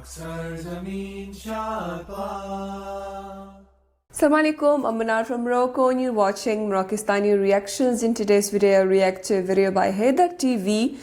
Assalamu alaikum, I'm Manar from Morocco and you're watching Moroccistani Reactions. In today's video, I react to a video by Haidar TV,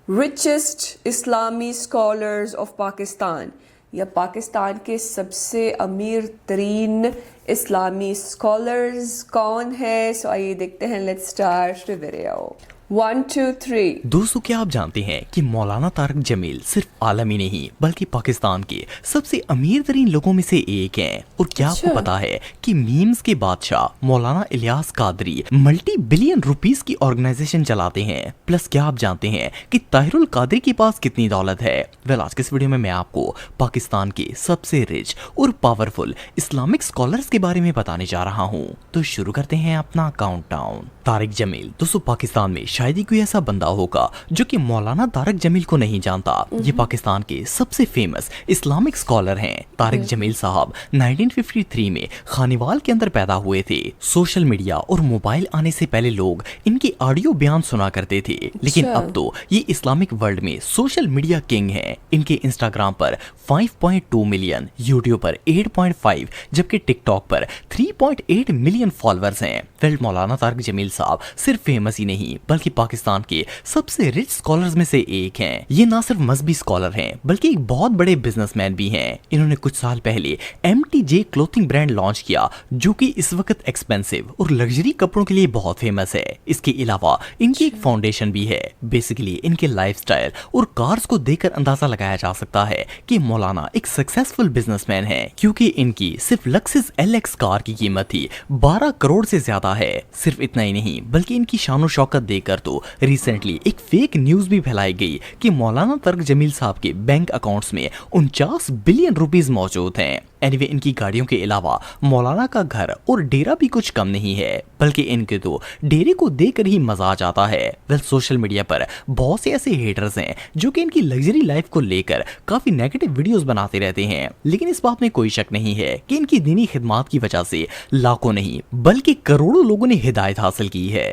Richest Islami Scholars of Pakistan. یا پاکستان کے سب سے امیر ترین اسلامی scholars کون ہے؟ سو آئیے دیکھتے ہیں. Let's start the video. 1 2 3. دوستو کیا آپ جانتے ہیں کہ مولانا طارق جمیل صرف عالمی نہیں بلکہ پاکستان کے سب سے امیر ترین لوگوں میں سے ایک ہیں؟ اور کیا آپ کو پتا ہے کہ میمز کے بادشاہ مولانا Ilyas Qadri multi billion rupees کی آرگنائزیشن چلاتے ہیں؟ پلس کیا آپ جانتے ہیں کہ طاہر القادری کے پاس کتنی دولت ہے؟ آج کے اس ویڈیو میں آپ کو پاکستان کے سب سے رچ اور پاورفل اسلامک اسکالرز کے بارے میں بتانے جا رہا ہوں. تو شروع کرتے ہیں اپنا کاؤنٹ ڈاؤن. طارق جمیل. دوستو پاکستان میں شاید ہی کوئی ایسا بندہ ہوگا جو کہ مولانا طارق جمیل کو نہیں جانتا. یہ پاکستان کے سب سے فیمس اسلامک اسکالر ہیں. طارق جمیل صاحب 1953 میں خانیوال کے اندر پیدا ہوئے تھے. سوشل میڈیا اور موبائل آنے سے پہلے لوگ ان کے آڈیو بیان سنا کرتے تھے، لیکن اب تو یہ اسلامک ورلڈ میں سوشل میڈیا کنگ ہیں. ان کے انسٹاگرام پر 5.2 ملین، یوٹیوب پر 8.5 جبکہ ٹک ٹاک پر 3.8 ملین فالوورز ہیں. مولانا طارق جمیل صاحب صرف فیمس ہی نہیں بلکہ پاکستان کے سب سے رچ اسکالرز میں سے ایک ہیں. یہ نہ صرف مذہبی اسکالر ہیں بلکہ ایک بہت بڑے بزنس مین بھی ہیں. انہوں نے کچھ سال پہلے MTJ کلوتھنگ برانڈ لانچ کیا جو کہ اس وقت ایکسپینسو اور لگژری کپڑوں کے لیے بہت فیمس ہے. اس کے علاوہ ان کی ایک فاؤنڈیشن بھی ہے. بیسیکلی ان کے لائف سٹائل اور کارز کو دیکھ کر اندازہ لگایا جا سکتا ہے کہ مولانا ایک سکسیسفل بزنس مین ہے، کیونکہ ان کی صرف لکسس LX کار کی قیمت تھی 12 کروڑ سے زیادہ ہے. صرف اتنا ہی نہیں بلکہ ان کی شان و شوکت دیکھ کر تو ریسنٹلی ایک فیک نیوز بھی پھیلائی گئی کہ مولانا طارق جمیل صاحب کے بینک اکاؤنٹس میں 49 بلین روپیز موجود ہیں. اینیوے ان کی گاڑیوں کے علاوہ مولانا کا گھر اور ڈیرا بھی کچھ کم نہیں ہے، بلکہ ان کے تو ڈیرے کو دیکھ کر ہی مزہ آ جاتا ہے. سوشل میڈیا پر بہت سے ایسے ہیٹرز ہیں جو کہ ان کی لگژری لائف کو لے کر کافی نیگیٹو ویڈیوز بناتے رہتے ہیں، لیکن اس بات میں کوئی شک نہیں ہے کہ ان کی دینی خدمات کی وجہ سے لاکھوں نہیں بلکہ کروڑوں لوگوں نے ہدایت حاصل کی ہے.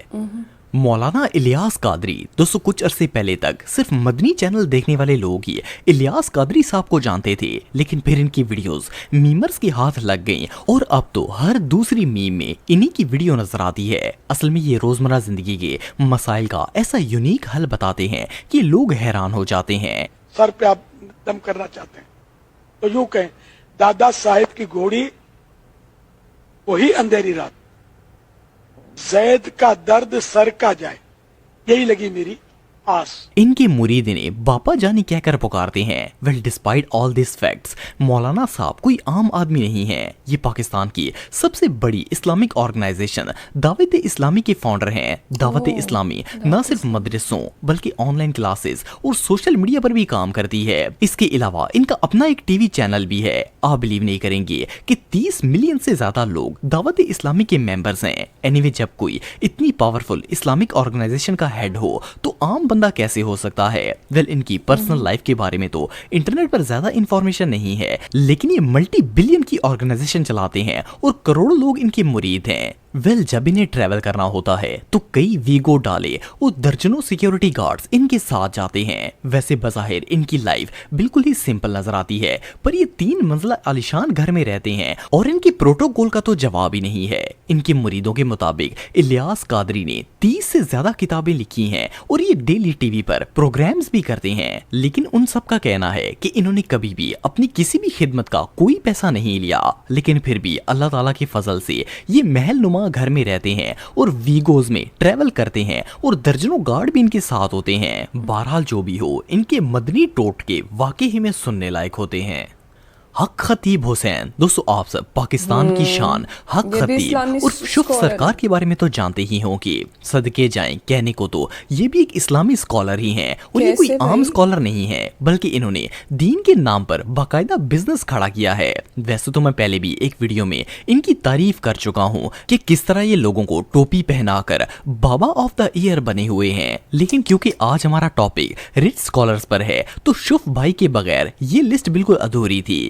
مولانا الیاس قادری. دوستو کچھ عرصے پہلے تک صرف مدنی چینل دیکھنے والے لوگ ہی الیاس قادری صاحب کو جانتے تھے، لیکن پھر ان کی ویڈیوز میمرز کے ہاتھ لگ گئیں اور اب تو ہر دوسری میم میں انہی کی ویڈیو نظر آتی ہے. اصل میں یہ روزمرہ زندگی کے مسائل کا ایسا یونیک حل بتاتے ہیں کہ لوگ حیران ہو جاتے ہیں. سر پہ آپ دم کرنا چاہتے ہیں تو یوں کہیں، دادا صاحب کی گھوڑی وہی اندھیری رات، زید کا درد سر کا جائے، یہی لگی میری آس. ان کے مرید انہیں باپا جانی کہہ کر پکارتے ہیں. ڈسپائٹ آل دیس فیکٹس مولانا صاحب کوئی عام آدمی نہیں ہے. یہ پاکستان کی سب سے بڑی اسلامک آرگنائزیشن دعوت اسلامی کے فاؤنڈر ہیں. دعوت اسلامی نہ صرف مدرسوں بلکہ آن لائن کلاسز اور سوشل میڈیا پر بھی کام کرتی ہے. اس کے علاوہ ان کا اپنا ایک ٹی وی چینل بھی ہے. آپ بلیو نہیں کریں گے کہ 30 ملین سے زیادہ لوگ دعوت اسلامی کے ممبرز ہیں. اینیوے جب کوئی اتنی پاورفل اسلامک آرگنائزیشن کا ہیڈ ہو تو عام بندہ کیسے ہو سکتا ہے؟ ان کی پرسنل لائف کے بارے میں تو انٹرنیٹ پر زیادہ انفارمیشن نہیں ہے، لیکن یہ ملٹی بلین کی آرگنائزیشن چلاتے ہیں اور کروڑوں لوگ ان کے مرید ہیں. جب انہیں ٹریول کرنا ہوتا ہے تو کئی ویگو ڈالے اور درجنوں سیکیورٹی گارڈز ان کے ساتھ جاتے ہیں. ویسے بظاہر ان کی لائف بالکل ہی سمپل نظر آتی ہے، پر یہ 3 منزلہ عالیشان گھر میں رہتے ہیں اور ان کی پروٹوکول کا تو جواب ہی نہیں ہے. ان کے مریدوں کے مطابق الیاس قادری نے 30 سے زیادہ کتابیں لکھی ہیں اور یہ ڈیلی ٹی وی پر پروگرامز بھی کرتے ہیں، لیکن ان سب کا کہنا ہے کہ انہوں نے کبھی بھی اپنی کسی بھی خدمت کا کوئی پیسہ نہیں لیا. لیکن پھر بھی اللہ تعالیٰ کے فضل سے یہ محل نما گھر میں رہتے ہیں اور ویگوز میں ٹریول کرتے ہیں اور درجنوں گارڈ بھی ان کے ساتھ ہوتے ہیں. بہرحال جو بھی ہو، ان کے مدنی ٹوٹکے واقعی میں سننے لائق ہوتے ہیں. حق خطیب حسین. دوستو آپ سب پاکستان کی شان حق خطیب اور شف سرکار کے بارے میں تو جانتے ہی ہوں کہ صدقے جائیں کہنے کو تو یہ بھی ایک اسلامی اسکالر ہی ہیں اور یہ کوئی عام اسکالر نہیں ہے بلکہ انہوں نے دین کے نام پر باقاعدہ بزنس کھڑا کیا ہے. ویسے تو میں پہلے بھی ایک ویڈیو میں ان کی تعریف کر چکا ہوں کہ کس طرح یہ لوگوں کو ٹوپی پہنا کر بابا آف دا ایئر بنے ہوئے ہیں، لیکن کیونکہ آج ہمارا ٹاپک رچ اسکالرز پر ہے تو شف بھائی کے بغیر یہ لسٹ بالکل ادھوری تھی،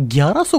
1100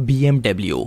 BMW,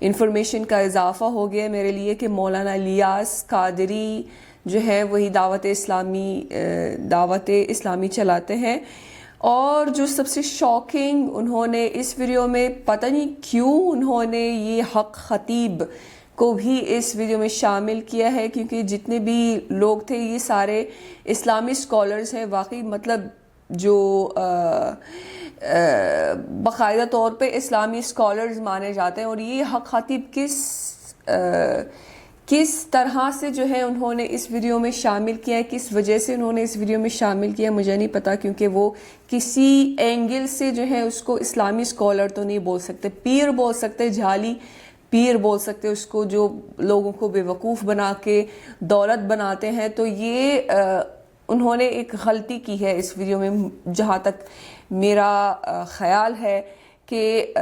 انفارمیشن کا اضافہ ہو گیا میرے لیے کہ مولانا الیاس قادری جو ہے وہی دعوت اسلامی چلاتے ہیں. اور جو سب سے شاکنگ انہوں نے اس ویڈیو میں پتہ نہیں کیوں انہوں نے یہ حق خطیب کو بھی اس ویڈیو میں شامل کیا ہے، کیونکہ جتنے بھی لوگ تھے یہ سارے اسلامی اسکالرز ہیں واقعی، مطلب جو باقاعدہ طور پہ اسلامی اسکالرز مانے جاتے ہیں. اور یہ حق خطیب کس طرح سے جو ہے انہوں نے اس ویڈیو میں شامل کیا ہے، کس وجہ سے انہوں نے اس ویڈیو میں شامل کیا مجھے نہیں پتا، کیونکہ وہ کسی اینگل سے جو ہے اس کو اسلامی اسکالر تو نہیں بول سکتے، پیر بول سکتے، جھالی پیر بول سکتے اس کو، جو لوگوں کو بے وقوف بنا کے دولت بناتے ہیں. تو یہ انہوں نے ایک غلطی کی ہے اس ویڈیو میں، جہاں تک میرا خیال ہے کہ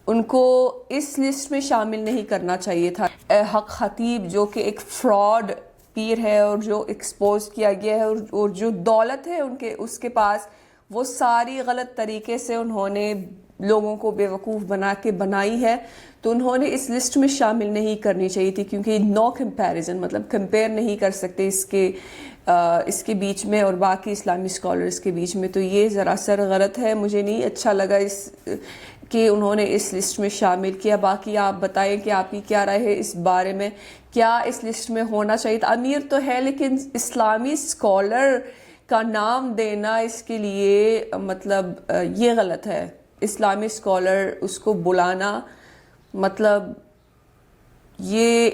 ان کو اس لسٹ میں شامل نہیں کرنا چاہیے تھا. حق خطیب جو کہ ایک فراڈ پیر ہے اور جو ایکسپوز کیا گیا ہے، اور جو دولت ہے اس کے پاس، وہ ساری غلط طریقے سے انہوں نے لوگوں کو بے وقوف بنا کے بنائی ہے. تو انہوں نے اس لسٹ میں شامل نہیں کرنی چاہیے تھی، کیونکہ نو کمپیریزن، مطلب کمپیئر نہیں کر سکتے اس کے بیچ میں اور باقی اسلامی اسکالرز کے بیچ میں. تو یہ ذرا سر غلط ہے، مجھے نہیں اچھا لگا کہ انہوں نے اس لسٹ میں شامل کیا. باقی آپ بتائیں کہ آپ کی کیا رائے ہے اس بارے میں، کیا اس لسٹ میں ہونا چاہیے تھا؟ امیر تو ہے لیکن اسلامی اسکالر کا نام دینا اس کے لیے مطلب یہ غلط ہے. اسلامی اسکالر اس کو بلانا مطلب یہ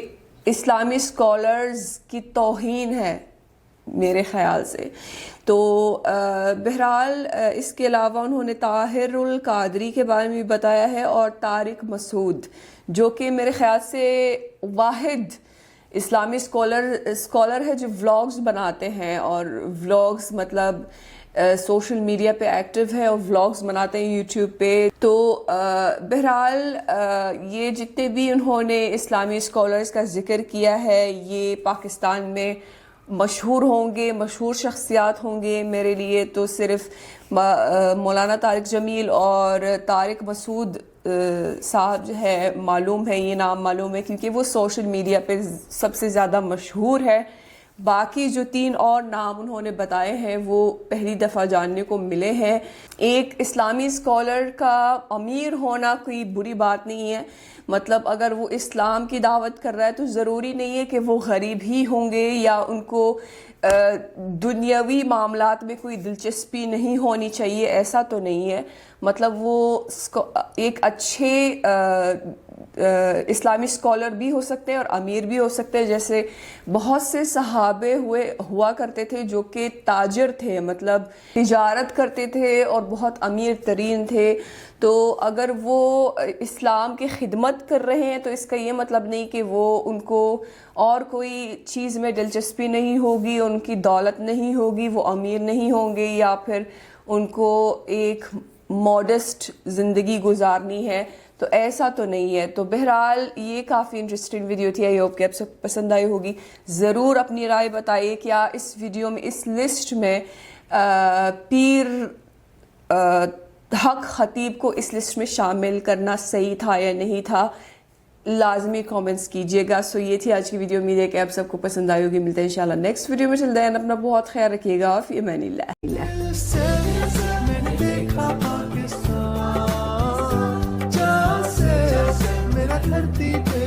اسلامی اسکالرز کی توہین ہے میرے خیال سے. تو بہرحال اس کے علاوہ انہوں نے طاہر القادری کے بارے میں بھی بتایا ہے، اور طارق مسعود جو کہ میرے خیال سے واحد اسلامی اسکالر ہے جو ولاگز بناتے ہیں، اور ولاگز مطلب سوشل میڈیا پہ ایکٹیو ہے اور ولاگز بناتے ہیں یوٹیوب پہ. تو بہرحال یہ جتنے بھی انہوں نے اسلامی اسکالرز کا ذکر کیا ہے یہ پاکستان میں مشہور ہوں گے، مشہور شخصیات ہوں گے. میرے لیے تو صرف مولانا طارق جمیل اور طارق مسعود صاحب جو ہے معلوم ہے، یہ نام معلوم ہے کیونکہ وہ سوشل میڈیا پہ سب سے زیادہ مشہور ہے. باقی جو 3 اور نام انہوں نے بتائے ہیں وہ پہلی دفعہ جاننے کو ملے ہیں. ایک اسلامی اسکالر کا امیر ہونا کوئی بری بات نہیں ہے، مطلب اگر وہ اسلام کی دعوت کر رہا ہے تو ضروری نہیں ہے کہ وہ غریب ہی ہوں گے یا ان کو دنیاوی معاملات میں کوئی دلچسپی نہیں ہونی چاہیے، ایسا تو نہیں ہے. مطلب وہ ایک اچھے اسلامی اسکالر بھی ہو سکتے ہیں اور امیر بھی ہو سکتے ہیں. جیسے بہت سے صحابے ہوا کرتے تھے جو کہ تاجر تھے، مطلب تجارت کرتے تھے اور بہت امیر ترین تھے. تو اگر وہ اسلام کی خدمت کر رہے ہیں تو اس کا یہ مطلب نہیں کہ ان کو اور کوئی چیز میں دلچسپی نہیں ہوگی، ان کی دولت نہیں ہوگی، وہ امیر نہیں ہوں گے یا پھر ان کو ایک ماڈسٹ زندگی گزارنی ہے. تو ایسا تو نہیں ہے. تو بہرحال یہ کافی انٹرسٹنگ ویڈیو تھی، آئی ہوپ کہ آپ سے پسند آئی ہوگی. ضرور اپنی رائے بتائیے کیا اس ویڈیو میں، اس لسٹ میں پیر حق خطیب کو اس لسٹ میں شامل کرنا صحیح تھا یا نہیں تھا. لازمی کامنٹس کیجیے گا. سو یہ تھی آج کی ویڈیو، امید ہے کہ آپ سب کو پسند آئی ہوگی. ملتے ہیں انشاءاللہ نیکسٹ ویڈیو میں. چل دین اپنا بہت خیال رکھیے گا. فی امان اللہ. دھرتی پہ